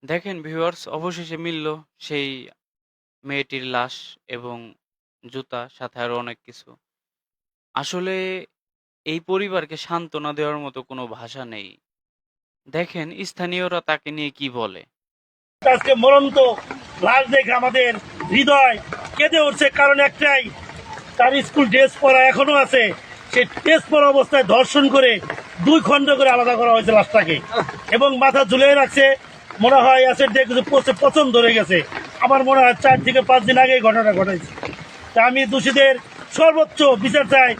দেখেন ভিউয়ার্স, অবশেষে মিলল সেই মেয়েটির লাশ এবং জুতা, সাথে আরো অনেক কিছু। আসলে এই পরিবারকে সান্ত্বনা দেওয়ার মতো কোনো ভাষা নেই। দেখেন স্থানীয়রা তাকে নিয়ে কি বলে। আজকে মরন্ত লাশ দেখে আমাদের হৃদয় কেঁদে উঠছে, কারণ একটাই, তার স্কুল ড্রেস পরা এখনো আছে। সেই ড্রেস পরা অবস্থায় ধর্ষণ করে 2 খণ্ড করে আলাদা করা হয়েছে লাশটাকে, এবং মাথা ঝুলিয়ে রাখছে। মনে হয় অ্যাসিড দিয়ে কিছু পচন ধরে গেছে। আমার মনে হয় 4 থেকে 5 দিন আগে এই ঘটনা ঘটেছে। তা আমি দোষীদের সর্বোচ্চ বিচার চাই।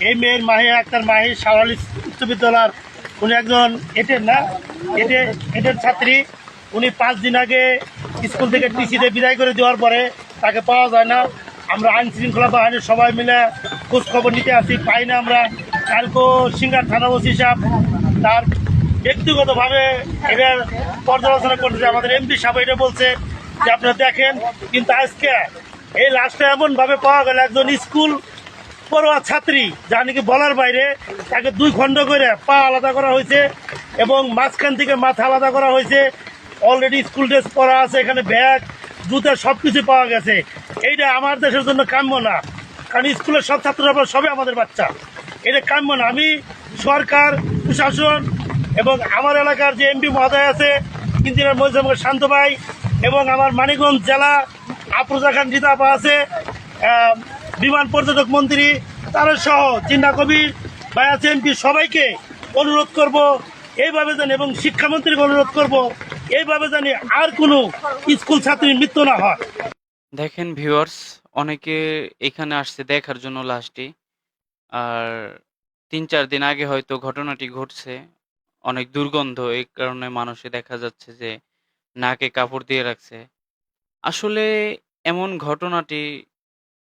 এই মেয়ের মাহিয়া আক্তার মাহি শাহওয়ালি উচ্চ বিদ্যালয়ের, উনি একজন এটের ছাত্রী। উনি 5 দিন আগে স্কুল থেকে টিসিতে বিদায় করে দেওয়ার পরে তাকে পাওয়া যায় না। আমরা আইন শৃঙ্খলা বাহিনীর সবাই মিলে খোঁজ খবর নিতে আসি, পাই না আমরা। কালকেও সিঙ্গার থানা ওসি সাহেব তার ব্যক্তিগতভাবে এটার পর্যালোচনা করতেছে। আমাদের এমপি সাহেব এটা বলছে যে আপনারা দেখেন, কিন্তু আজকে এই লাশটা এমন ভাবে পাওয়া গেল, একজন স্কুল পড়ুয়া ছাত্রী, যা নাকি বলার বাইরে, তাকে 2 খণ্ড করে পা আলাদা করা হয়েছে এবং মাঝখান থেকে মাথা আলাদা করা হয়েছে। অলরেডি স্কুল ড্রেস পরা আছে, এখানে ব্যাগ, জুতা সবকিছু পাওয়া গেছে। এইটা আমার দেশের জন্য কাম্য না, কারণ স্কুলের সব ছাত্ররা সবই আমাদের বাচ্চা। এটা কাম্য না। আমি সরকার, প্রশাসন এবং আমার এলাকার যে এমপি মহোদয় আছে, ইঞ্জিনিয়ার মহিউদ্দিন শান্ত ভাই, এবং আমার মানিকগঞ্জ জেলা আফরোজা খান জিতাপা আছে, বিমান পর্যটক মন্ত্রী, তারা সহ জিন্না কবির ভাই আছে, এমপি, সবাইকে অনুরোধ করব এইভাবে জানি, এবং শিক্ষামন্ত্রীকে অনুরোধ করব এইভাবে জানি আর কোনো স্কুল ছাত্রীর মৃত্যু না হয়। দেখেন ভিউয়ার্স, অনেকে এখানে আসছে দেখার জন্য লাশটি। আর ৩-৪ দিন আগে হয়তো ঘটনাটি ঘটছে। অনেক দুর্গন্ধ, এই কারণে মানুষে দেখা যাচ্ছে যে নাকে কাপড় দিয়ে রাখছে। আসলে এমন ঘটনাটি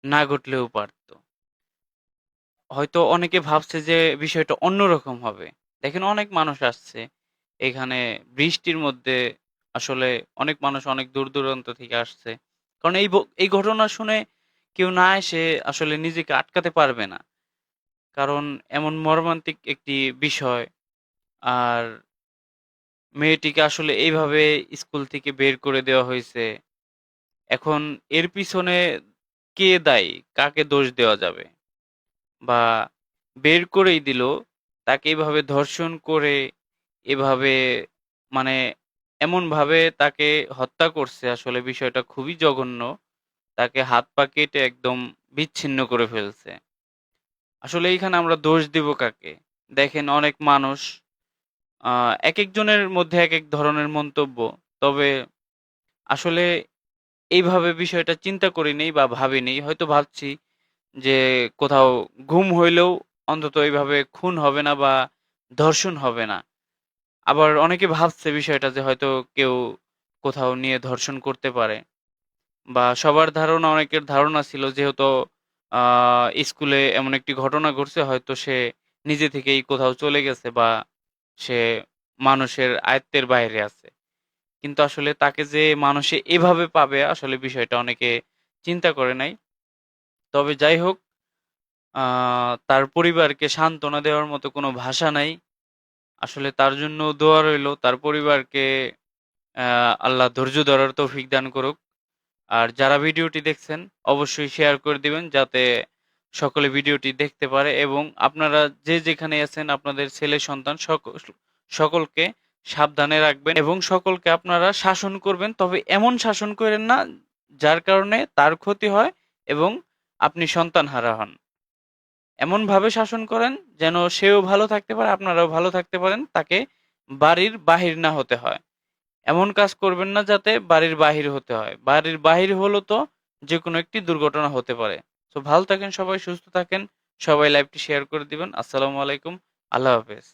না ঘটলেও পারত। হয়তো অনেকে ভাবছে যে বিষয়টা অন্যরকম হবে। দেখেন অনেক মানুষ আসছে এখানে বৃষ্টির মধ্যে। আসলে অনেক মানুষ অনেক দূর-দূরান্ত থেকে আসছে। কারণ এই ঘটনা শুনে কেউ না এসে আসলে নিজেকে আটকাতে পারবে না। কারণ এমন মর্মান্তিক একটি বিষয়। আর মেয়েটিকে আসলে এইভাবে স্কুল থেকে বের করে দেওয়া হইছে। এখন এর পিছনে কে দায়ী? কাকে দোষ দেওয়া যাবে? বা বের করেই দিল, তাকে এভাবে ধর্ষণ করে, এভাবে মানে এমনভাবে তাকে হত্যা করছে, আসলে বিষয়টা খুবই জঘন্য। তাকে হাত পা কেটে একদম বিচ্ছিন্ন করে ফেলছে। আসলে এইখানে আমরা দোষ দিব কাকে? দেখেন অনেক মানুষ, একেকজনের মধ্যে একেক ধরনের মন্তব্য। তবে আসলে এইভাবে বিষয়টা চিন্তা করিনি বা ভাবিনি। হয়তো ভাবছি যে কোথাও গুম হইলেও অন্তত এইভাবে খুন হবে না বা ধর্ষণ হবে না। আবার অনেকে ভাবছে বিষয়টা যে হয়তো কেউ কোথাও নিয়ে ধর্ষণ করতে পারে। বা সবার ধারণা, অনেকের ধারণা ছিল যেহেতু স্কুলে এমন একটি ঘটনা ঘটছে, হয়তো সে নিজে থেকেই কোথাও চলে গেছে বা সে মানুষের আয়ত্তের বাইরে আছে। কিন্তু আসলে তাকে যে মানুষে এভাবে পাবে, আসলে বিষয়টা অনেকে চিন্তা করে নাই। তবে যাই হোক, তার পরিবারকে সান্ত্বনা দেওয়ার মতো কোনো ভাষা নাই। আসলে তার জন্য দোয়া রইলো। তার পরিবারকে আল্লাহ ধৈর্য ধরার তৌফিক দান করুক। আর যারা ভিডিওটি দেখছেন অবশ্যই শেয়ার করে দিবেন, যাতে সকলে ভিডিওটি দেখতে পারে, এবং আপনারা যে যেখানে আছেন আপনাদের ছেলে সন্তান সকলকে সাবধানে রাখবেন এবং সকলকে আপনারা শাসন করবেন। তবে এমন শাসন করেন না যার কারণে তার ক্ষতি হয় এবং আপনি সন্তানহারা হন। এমনভাবে শাসন করেন যেন সেও ভালো থাকতে পারে, আপনারাও ভালো থাকতে পারেন, তাকে বাড়ির বাহির না হতে হয়। এমন কাজ করবেন না যাতে বাড়ির বাহির হতে হয়। বাড়ির বাহির হলো তো যেকোনো একটি দুর্ঘটনা হতে পারে। সো ভালো থাকেন সবাই, সুস্থ থাকেন। সবাই লাইভটি শেয়ার করে দিবেন। আসসালামু আলাইকুম। আল্লাহ হাফেজ।